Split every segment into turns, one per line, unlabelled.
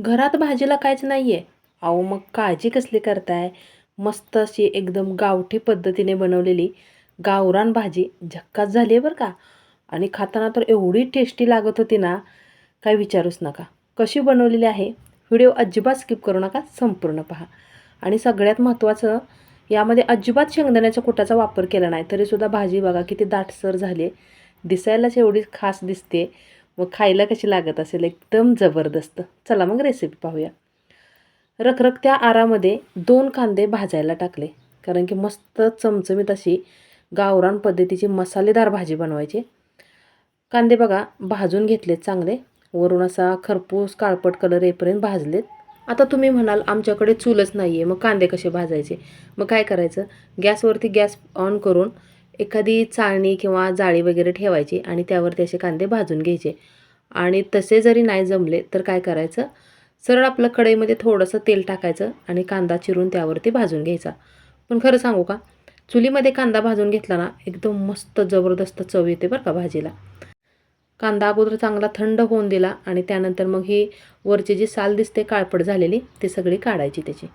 घरात भाजीला काहीच नाही आहे. अहो मग काळजी कसली करताय? मस्त अशी एकदम गावठी पद्धतीने बनवलेली गावरान भाजी झक्कास झाली आहे बरं का. आणि खाताना तर एवढी टेस्टी लागत होती ना, काय विचारूच नका. कशी बनवलेली आहे, व्हिडिओ अजिबात स्किप करू नका, संपूर्ण पहा. आणि सगळ्यात महत्त्वाचं, यामध्ये अजिबात शेंगदाण्याच्या कुटाचा वापर केला नाही, तरीसुद्धा भाजी बघा किती दाटसर झाली आहे. दिसायलाच एवढी खास दिसते, मग खायला कशी लागत असेल, एकदम जबरदस्त. चला मग रेसिपी पाहूया. रखरखत्या आरामध्ये 2 कांदे भाजायला टाकले, कारण की मस्त चमचमीत अशी गावरान पद्धतीची मसालेदार भाजी बनवायची. कांदे बघा भाजून घेतलेत चांगले, वरून असा खरपूस काळपट कलर येईपर्यंत भाजलेत. आता तुम्ही म्हणाल आमच्याकडे चूलच नाही आहे, मग कांदे कसे भाजायचे? मग काय करायचं, गॅसवरती गॅस ऑन करून एखादी चाळणी किंवा जाळी वगैरे ठेवायची आणि त्यावरती असे कांदे भाजून घ्यायचे. आणि तसे जरी नाही जमले तर काय करायचं, सरळ आपलं कढईमध्ये थोडंसं तेल टाकायचं आणि कांदा चिरून त्यावरती भाजून घ्यायचा. पण खरं सांगू का, चुलीमध्ये कांदा भाजून घेतला ना, एकदम मस्त जबरदस्त चव येते बरं का भाजीला. कांदा अगोदर चांगला थंड होऊन दिला आणि त्यानंतर मग ही वरची जी साल दिसते काळपट झालेली, ती सगळी काढायची त्याची.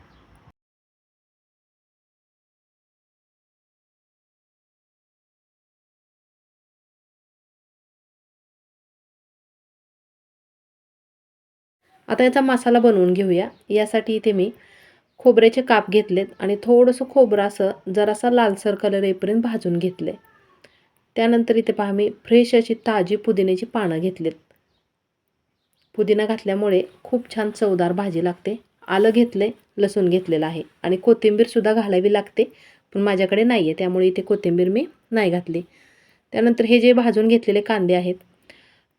आता याचा मसाला बनवून घेऊया. यासाठी इथे मी खोबऱ्याचे काप घेतलेत आणि थोडंसं खोबरं असं जरासा लालसर कलर येईपर्यंत भाजून घेतले. त्यानंतर इथे पहा मी फ्रेश अशी ताजी पुदिन्याची पानं घेतलेत. पुदिना घातल्यामुळे खूप छान चवदार भाजी लागते. आलं घेतले, लसूण घेतलेलं आहे आणि कोथिंबीरसुद्धा घालावी लागते, पण माझ्याकडे नाही आहे, त्यामुळे इथे कोथिंबीर मी नाही घातली. त्यानंतर हे जे भाजून घेतलेले कांदे आहेत,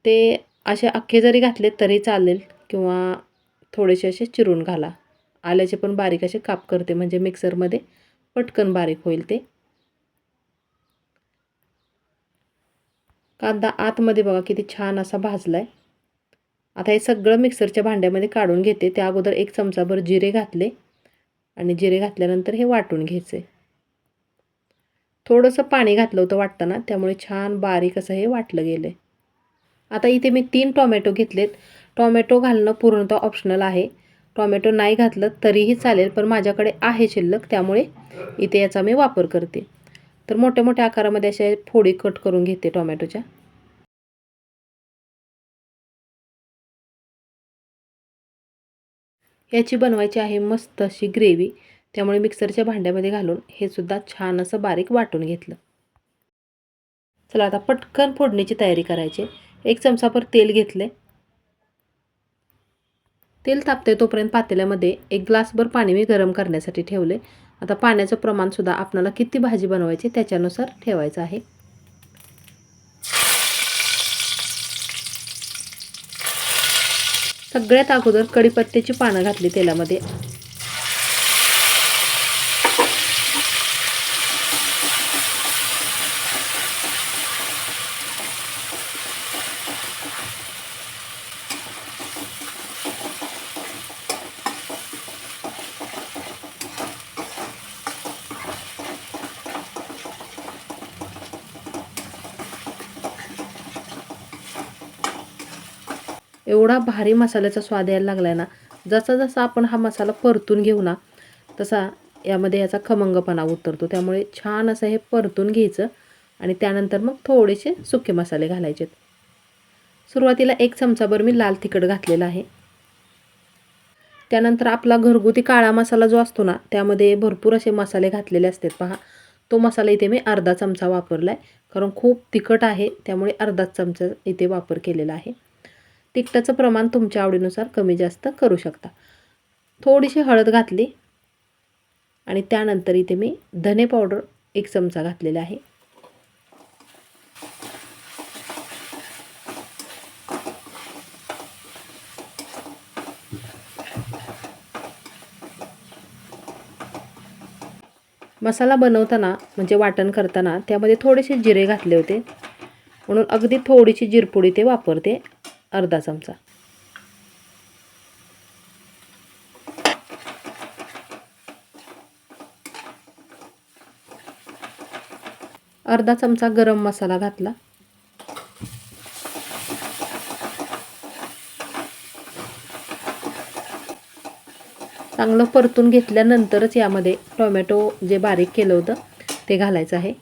ते असे अख्खे जरी घातले तरी चालेल किंवा थोडेसे असे चिरून घाला. आल्याचे पण बारीक असे काप करते, म्हणजे मिक्सरमध्ये पटकन बारीक होईल ते. कांदा आतमध्ये बघा किती छान असा भाजला आहे. आता हे सगळं मिक्सरच्या भांड्यामध्ये काढून घेते. त्या अगोदर 1 चमचाभर जिरे घातले आणि जिरे घातल्यानंतर हे वाटून घ्यायचे. थोडंसं पाणी घातलं होतं वाटताना, त्यामुळे छान बारीक असं हे वाटलं गेलं. आता इथे मी 3 टोमॅटो घेतलेत. टोमॅटो घालणं पूर्णतः ऑप्शनल आहे. टोमॅटो नाही घातलं तरीही चालेल, पण माझ्याकडे आहे शिल्लक, त्यामुळे इथे याचा मी वापर करते. तर मोठ्या मोठ्या आकारामध्ये अशा फोडी कट करून घेते टोमॅटोच्या. याची बनवायची आहे मस्त अशी ग्रेव्ही, त्यामुळे मिक्सरच्या भांड्यामध्ये घालून हे सुद्धा छान असं बारीक वाटून घेतलं. चला आता पटकन फोडणीची तयारी करायची. 1 चमचाभर तेल घेतले. तेल तापते तोपर्यंत पातेल्यामध्ये 1 ग्लासभर पाणी मी गरम करण्यासाठी ठेवले. आता पाण्याचं प्रमाणसुद्धा आपल्याला किती भाजी बनवायची त्याच्यानुसार ठेवायचं आहे. सगळ्यात अगोदर कढीपत्त्याची पानं घातली तेलामध्ये. एवढा भारी मसाल्याचा स्वाद यायला लागला आहे ना, जसा जसा आपण हा मसाला परतून घेऊ ना, तसा यामध्ये याचा खमंगपणा उतरतो. त्यामुळे छान असं हे परतून घ्यायचं आणि त्यानंतर मग थोडेसे सुके मसाले घालायचे. सुरुवातीला 1 चमचाभर मी लाल तिखट घातलेलं आहे. त्यानंतर आपला घरगुती काळा मसाला जो असतो ना, त्यामध्ये भरपूर असे मसाले घातलेले असतात पहा. तो मसाला इथे मी अर्धा चमचा वापरला आहे, कारण खूप तिखट आहे, त्यामुळे अर्धाच चमचा इथे वापर केलेला आहे. तिखटाचं प्रमाण तुमच्या आवडीनुसार कमी जास्त करू शकता. थोडीशी हळद घातली आणि त्यानंतर इथे मी धने पावडर 1 चमचा घातलेला आहे. मसाला बनवताना म्हणजे वाटण करताना त्यामध्ये थोडेसे जिरे घातले होते, म्हणून अगदी थोडीशी जिरपुडी ते वापरते, अर्धा चमचा. अर्धा चमचा गरम मसाला घातला. चांगलं परतून घेतल्यानंतरच यामध्ये टोमॅटो जे बारीक केलं होतं ते घालायचं आहे.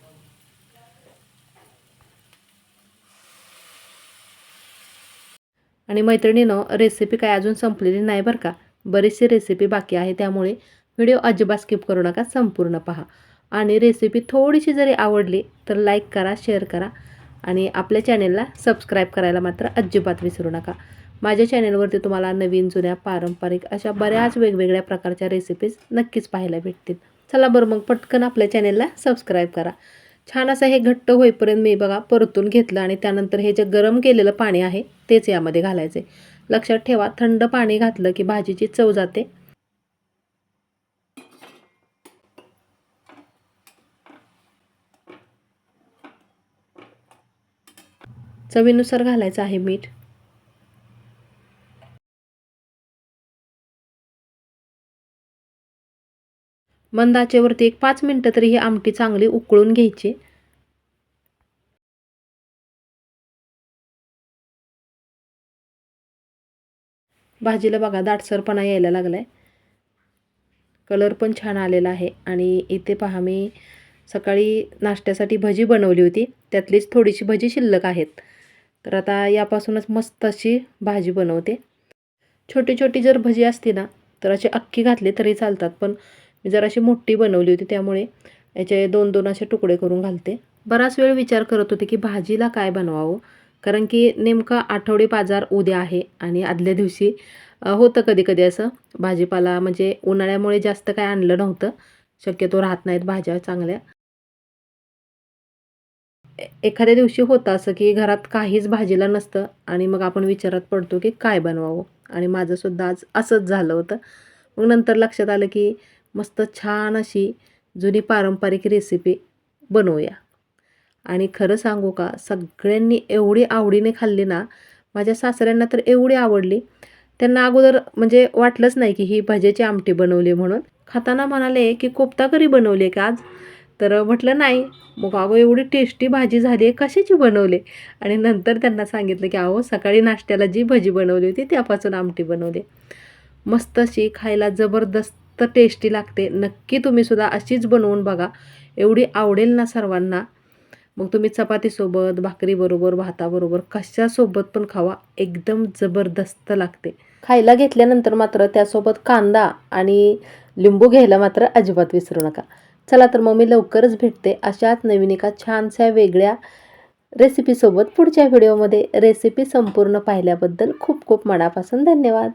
आणि मैत्रिणीनं रेसिपी काय अजून संपलेली नाही बरं का, बरीचशी रेसिपी बाकी आहे, त्यामुळे व्हिडिओ अजिबात स्किप करू नका, संपूर्ण पहा. आणि रेसिपी थोडीशी जरी आवडली तर लाईक करा, शेअर करा आणि आपल्या चॅनेलला सबस्क्राईब करायला मात्र अजिबात विसरू नका. माझ्या चॅनेलवरती तुम्हाला नवीन जुन्या पारंपरिक अशा बऱ्याच वेगवेगळ्या प्रकारच्या रेसिपीज नक्कीच पाहायला भेटतील. चला बरं मग पटकन आपल्या चॅनेलला सबस्क्राईब करा. छान असं हे घट्ट होईपर्यंत मी बघा परतून घेतलं आणि त्यानंतर हे जे गरम केलेलं पाणी आहे तेच यामध्ये घालायचे. लक्षात ठेवा, थंड पाणी घातलं की भाजीची चव जाते. चवीनुसार घालायचं आहे मीठ. मंद आचेवरती एक 5 मिनिटं तरी ही आमटी चांगली उकळून घ्यायची. भाजीला बघा दाटसरपणा यायला लागलाय, कलर पण छान आलेला आहे. आणि इथे पहा, मी सकाळी नाश्त्यासाठी भजी बनवली होती, त्यातलीच थोडीशी भजी शिल्लक आहेत. तर आता यापासूनच मस्त अशी भाजी बनवते. छोटी छोटी जर भजी असती ना तर अशी अख्खी घातली तरी चालतात, पण मी जर अशी मोठी बनवली होती त्यामुळे याचे 2-2 असे तुकडे करून घालते. बराच वेळ विचार करत होते की भाजीला काय बनवावं, कारण की नेमका आठवडी बाजार उद्या आहे आणि आदल्या दिवशी होतं कधी-कधी असं भाजीपाला, म्हणजे उन्हाळ्यामुळे जास्त काय आणलं नव्हतं. शक्यतो राहत नाहीत भाज्या चांगल्या. एखाद्या दिवशी होतं असं की घरात काहीच भाजीला नसतं आणि मग आपण विचारात पडतो की काय बनवावं, आणि माझंसुद्धा आज असंच झालं होतं. मग नंतर लक्षात आलं की मस्त छान अशी जुनी पारंपरिक रेसिपी बनवूया. आणि खरं सांगू का, सगळ्यांनी एवढी आवडीने खाल्ली ना, माझ्या सासऱ्यांना तर एवढी आवडली. त्यांना अगोदर म्हणजे वाटलंच नाही की ही भज्याची आमटी बनवली म्हणून. खाताना म्हणाले की कोफ्ता करी बनवली का आज? तर म्हटलं नाही. मग अगं एवढी टेस्टी भाजी झाली आहे, कशाची बनवली? आणि नंतर त्यांना सांगितलं की अहो सकाळी नाश्त्याला जी भजी बनवली होती त्यापासून आमटी बनवली. मस्त अशी खायला जबरदस्त टेस्टी लागते. नक्की तुम्ही सुद्धा अशीच बनवून बघा, एवढी आवडेल ना सर्वांना. मग तुम्ही चपातीसोबत, भाकरीबरोबर, भाताबरोबर कशासोबत पण खावा, एकदम जबरदस्त लागते. खायला घेतल्यानंतर मात्र त्यासोबत कांदा आणि लिंबू घ्यायला मात्र अजिबात विसरू नका. चला तर मग मी लवकरच भेटते अशाच नवीन एका छानशा वेगळ्या रेसिपीसोबत पुढच्या व्हिडिओमध्ये. रेसिपी संपूर्ण पाहिल्याबद्दल खूप खूप मनापासून धन्यवाद.